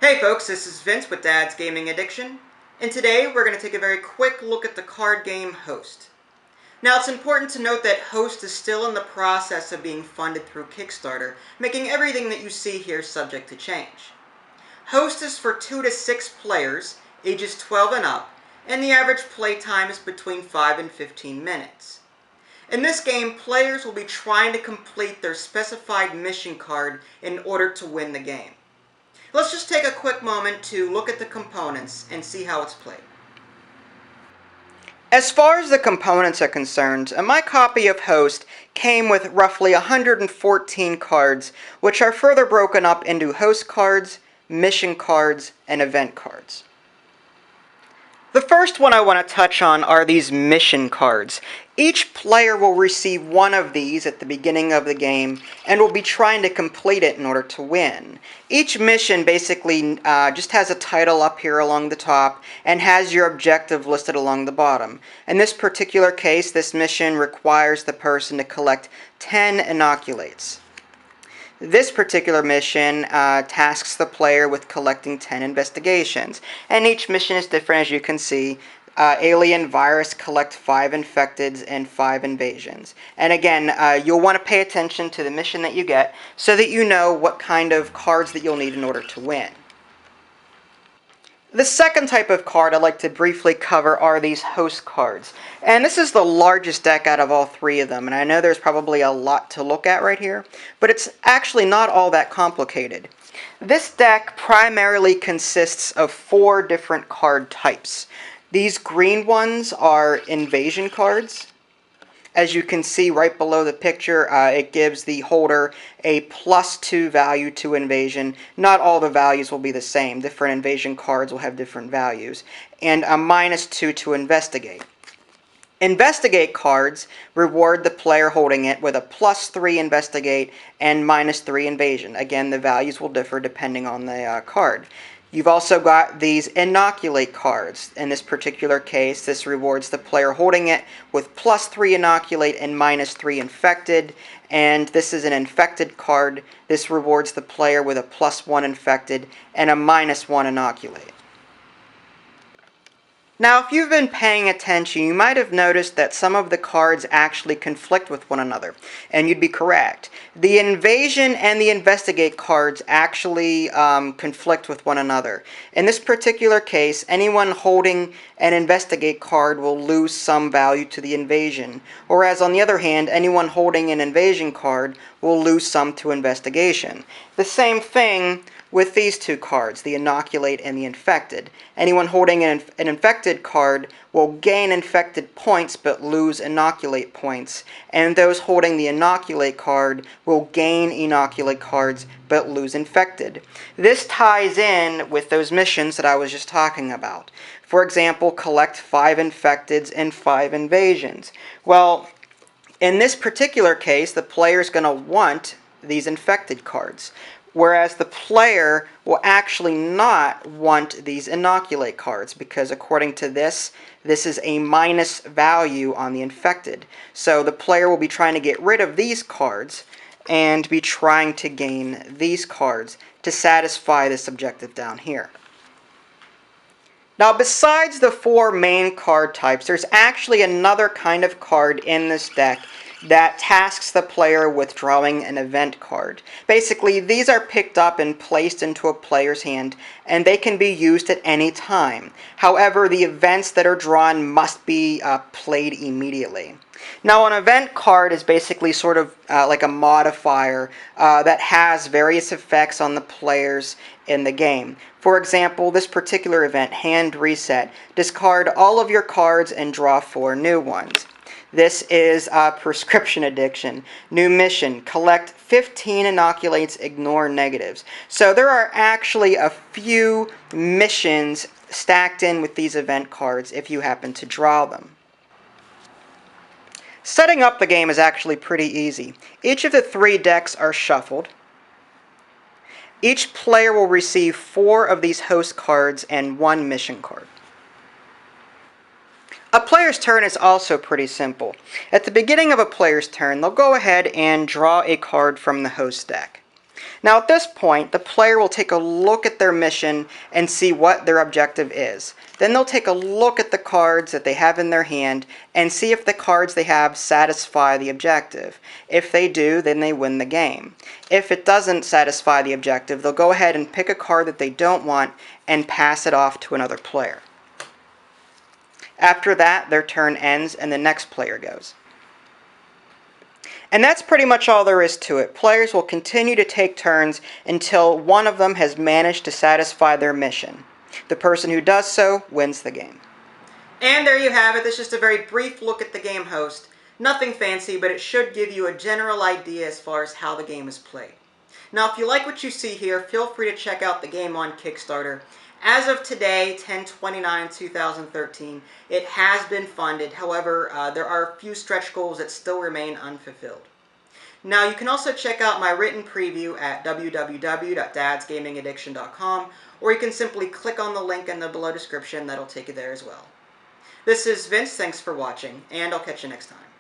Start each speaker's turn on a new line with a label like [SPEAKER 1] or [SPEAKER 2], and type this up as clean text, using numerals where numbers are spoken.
[SPEAKER 1] Hey folks, this is Vince with Dad's Gaming Addiction, and today we're going to take a very quick look at the card game Host. Now it's important to note that Host is still in the process of being funded through Kickstarter, making everything that you see here subject to change. Host is for 2 to 6 players, ages 12 and up, and the average play time is between 5 and 15 minutes. In this game, players will be trying to complete their specified mission card in order to win the game. Let's just take a quick moment to look at the components and see how it's played. As far as the components are concerned, my copy of Host came with roughly 114 cards, which are further broken up into host cards, mission cards, and event cards. The first one I want to touch on are these mission cards. Each player will receive one of these at the beginning of the game and will be trying to complete it in order to win. Each mission basically just has a title up here along the top and has your objective listed along the bottom. In this particular case, this mission requires the person to collect 10 inoculates. This particular mission tasks the player with collecting 10 investigations, and each mission is different, as you can see. Alien virus, collect 5 infecteds and 5 invasions. And again, you'll want to pay attention to the mission that you get so that you know what kind of cards that you'll need in order to win. The second type of card I'd like to briefly cover are these host cards. And this is the largest deck out of all three of them, and I know there's probably a lot to look at right here, but it's actually not all that complicated. This deck primarily consists of 4 different card types. These green ones are invasion cards. As you can see right below the picture, it gives the holder a +2 value to invasion. Not all the values will be the same. Different invasion cards will have different values. And a -2 to investigate. Investigate cards reward the player holding it with a +3 investigate and -3 invasion. Again, the values will differ depending on the card. You've also got these inoculate cards. In this particular case, this rewards the player holding it with +3 inoculate and -3 infected. And this is an infected card. This rewards the player with a +1 infected and a -1 inoculate. Now, if you've been paying attention, you might have noticed that some of the cards actually conflict with one another, and you'd be correct. The invasion and the investigate cards actually conflict with one another. In this particular case, anyone holding an investigate card will lose some value to the invasion, whereas on the other hand, anyone holding an invasion card will lose some to investigation. The same thing with these two cards, the inoculate and the infected. Anyone holding an infected card will gain infected points but lose inoculate points, and those holding the inoculate card will gain inoculate cards but lose infected. This ties in with those missions that I was just talking about. For example, collect 5 infecteds and 5 invasions. Well, in this particular case, the player is going to want these infected cards, whereas the player will actually not want these inoculate cards because according to this is a minus value on the infected. So the player will be trying to get rid of these cards and be trying to gain these cards to satisfy this objective down here. Now, besides the 4 main card types, there's actually another kind of card in this deck that tasks the player with drawing an event card. Basically, these are picked up and placed into a player's hand, and they can be used at any time. However, the events that are drawn must be played immediately. Now, an event card is basically sort of like a modifier that has various effects on the players in the game. For example, this particular event, Hand Reset, discard all of your cards and draw 4 new ones. This is Prescription Addiction. New mission, collect 15 inoculates, ignore negatives. So there are actually a few missions stacked in with these event cards if you happen to draw them. Setting up the game is actually pretty easy. Each of the 3 decks are shuffled. Each player will receive 4 of these host cards and 1 mission card. A player's turn is also pretty simple. At the beginning of a player's turn, they'll go ahead and draw a card from the host deck. Now at this point, the player will take a look at their mission and see what their objective is. Then they'll take a look at the cards that they have in their hand and see if the cards they have satisfy the objective. If they do, then they win the game. If it doesn't satisfy the objective, they'll go ahead and pick a card that they don't want and pass it off to another player. After that, their turn ends and the next player goes. And that's pretty much all there is to it. Players will continue to take turns until one of them has managed to satisfy their mission. The person who does so wins the game. And there you have it. This is just a very brief look at the game host. Nothing fancy, but it should give you a general idea as far as how the game is played. Now, if you like what you see here, feel free to check out the game on Kickstarter. As of today, 10/29/2013, it has been funded. However, there are a few stretch goals that still remain unfulfilled. Now, you can also check out my written preview at www.dadsgamingaddiction.com, or you can simply click on the link in the below description. That'll take you there as well. This is Vince. Thanks for watching, and I'll catch you next time.